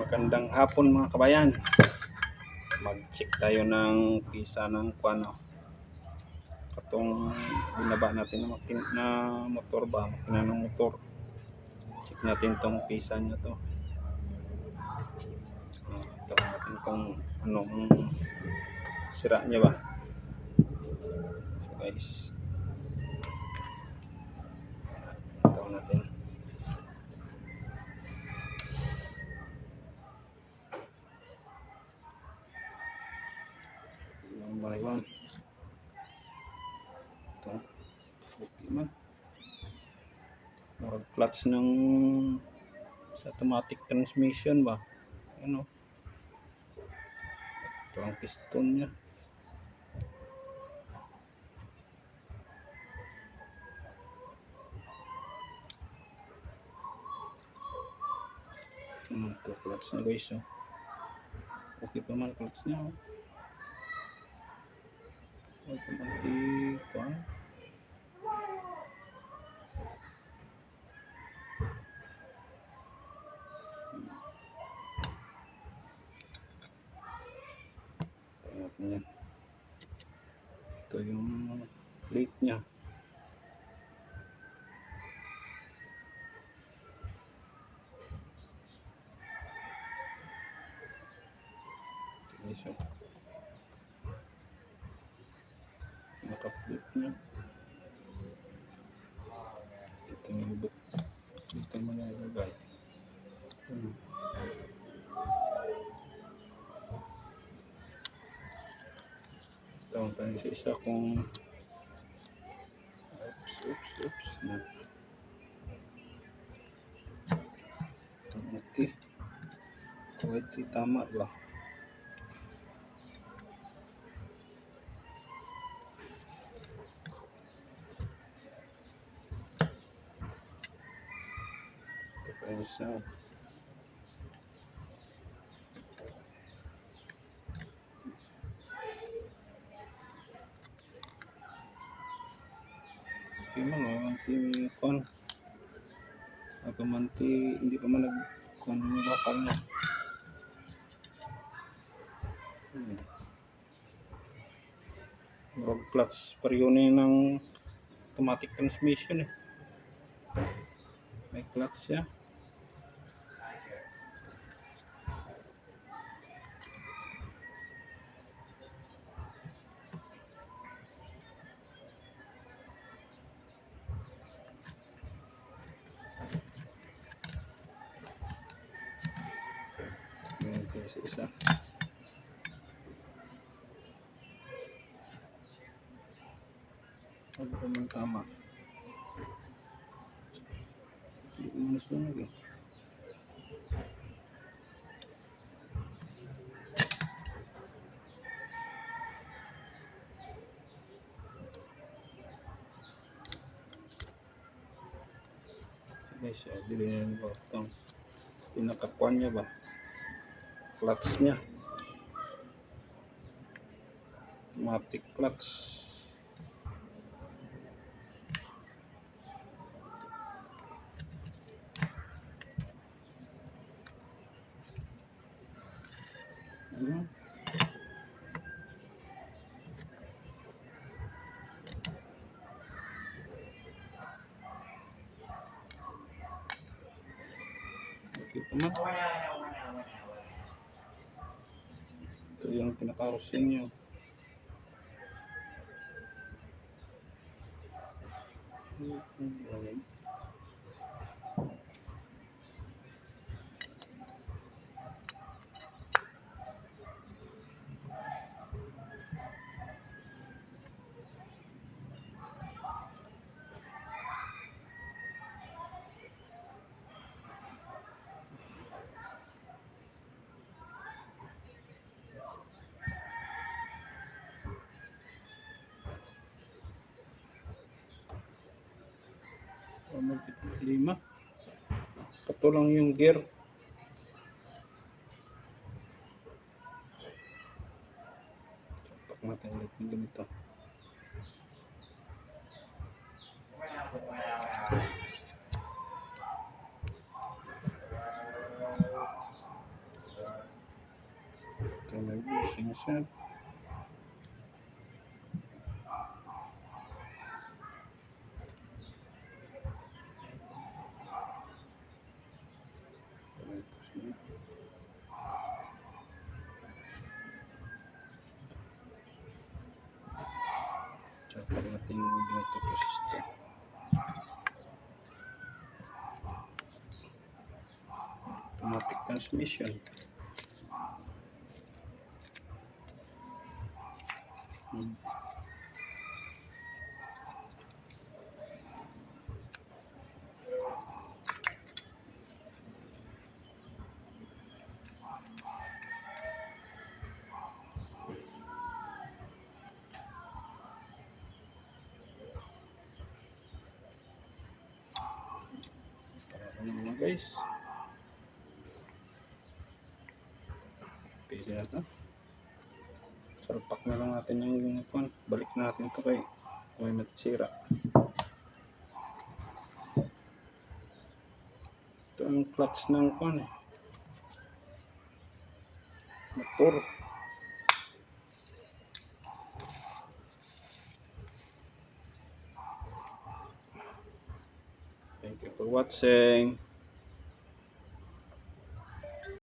Magandang hapon mga kabayan. Mag-check tayo ng pisa ng kuano. Katong binaba natin na motor ba, makina ng motor. Check natin tong pisa niya to. Ito natin kung anong sira niya ba. So guys, ito natin. One by one. Ito. Okay man. More clutch ng sa automatic transmission ba. Ano? Ito ang piston niya. Ito clutch na guys. Oh. Okay pa man clutch niya. Oh. Automatic kan. Yan. Ito yung plate niya. So, naka-plate niya. Ito yung book. Ito mo na ilagay. Ito tayo sa isa kung oops na. Okay. Ito tama ba? Ito tayo sa manti kon ako manti hindi pa man kon bakal niya. Road clutch pariyone ng automatic transmission eh. May clutch siya. Isa. Ano ba yung tama? Hindi ko masunog eh. Guys, bilhin ko itong pinakakuan niya ba? Clutch niya. Automatic clutch. Okay naman. Ito yung pinaka-housing niya. Lima. Ito lang yung gear. Tapak natin ulit ng ganito. Sensor. Tsaka natin binagtapos ito. Automatic transmission. Ano guys? Pwede na ito. Salpak na lang natin yung kwan. Balik natin ito kay may matisira. Ito ang clutch ng kwan eh. Motor. Thank you for watching.